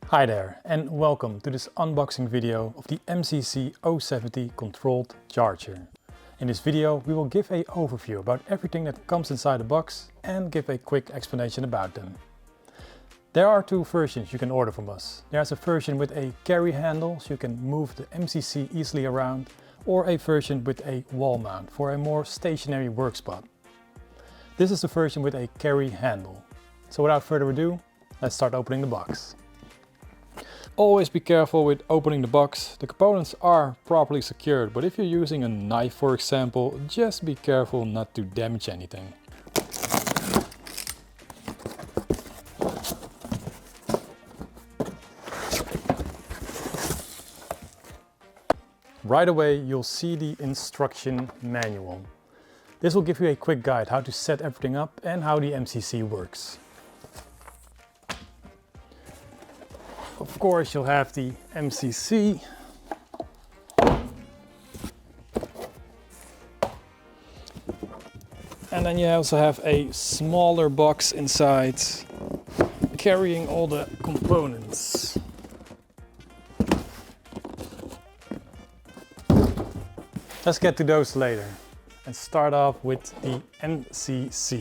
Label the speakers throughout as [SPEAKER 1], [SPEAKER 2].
[SPEAKER 1] Hi there and welcome to this unboxing video of the MCC-070 Controlled Charger. In this video we will give an overview about everything that comes inside the box and give a quick explanation about them. There are two versions you can order from us. There's a version with a carry handle so you can move the MCC easily around, or a version with a wall mount for a more stationary work spot. This is the version with a carry handle. So without further ado, let's start opening the box. Always be careful with opening the box. The components are properly secured, but if you're using a knife for example, just be careful not to damage anything. Right away you'll see the instruction manual. This will give you a quick guide how to set everything up and how the MCC works. Of course you'll have the MCC. And then you also have a smaller box inside carrying all the components. Let's get to those later and start off with the MCC.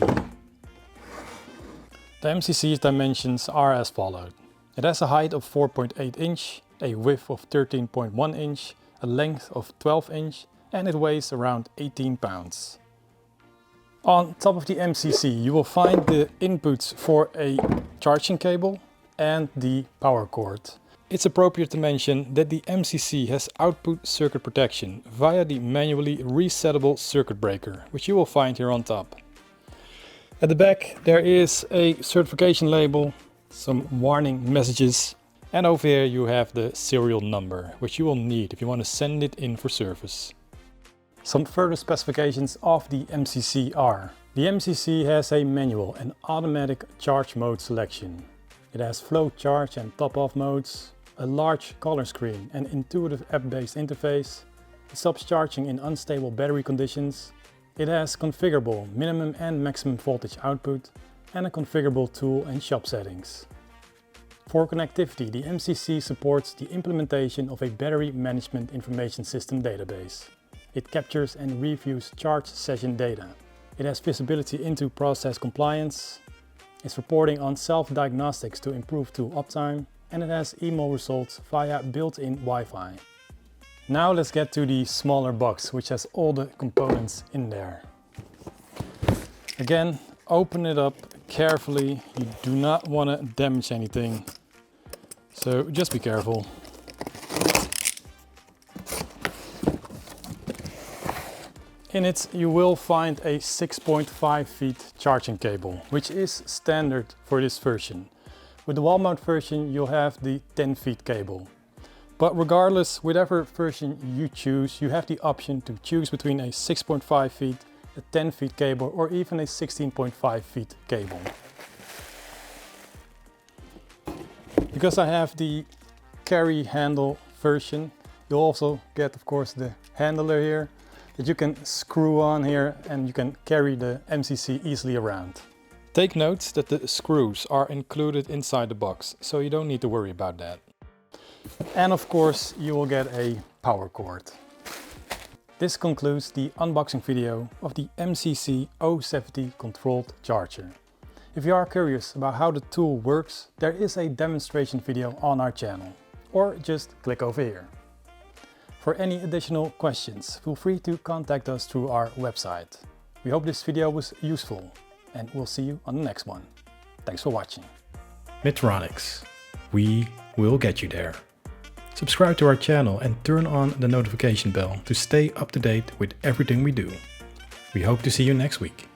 [SPEAKER 1] The MCC's dimensions are as follows. It has a height of 4.8 inch, a width of 13.1 inch, a length of 12 inch, and it weighs around 18 pounds. On top of the MCC you will find the inputs for a charging cable and the power cord. It's appropriate to mention that the MCC has output circuit protection via the manually resettable circuit breaker, which you will find here on top. At the back there is a certification label, some warning messages, and over here you have the serial number, which you will need if you want to send it in for service. Some further specifications of the MCC are: the MCC has a manual and automatic charge mode selection. It has flow charge and top-off modes, a large color screen and intuitive app-based interface. It stops charging in unstable battery conditions. It has configurable minimum and maximum voltage output and a configurable tool and shop settings. For connectivity, the MCC supports the implementation of a battery management information system database. It captures and reviews charge session data. It has visibility into process compliance. It's reporting on self-diagnostics to improve tool uptime, and it has email results via built-in Wi-Fi. Now let's get to the smaller box, which has all the components in there. Again, open it up carefully. You do not want to damage anything, so just be careful. In it you will find a 6.5 feet charging cable, which is standard for this version. With the wall mount version you'll have the 10 feet cable. But regardless, whatever version you choose, you have the option to choose between a 6.5 feet, a 10 feet cable, or even a 16.5 feet cable. Because I have the carry handle version, you'll also get of course the handler here that you can screw on here, and you can carry the MCC easily around. Take note that the screws are included inside the box, so you don't need to worry about that. And of course you will get a power cord. This concludes the unboxing video of the MCC-070 Controlled Charger. If you are curious about how the tool works, there is a demonstration video on our channel, or just click over here. For any additional questions, feel free to contact us through our website. We hope this video was useful, and we'll see you on the next one. Thanks for watching. Midtronics. We will get you there. Subscribe to our channel and turn on the notification bell to stay up to date with everything we do. We hope to see you next week.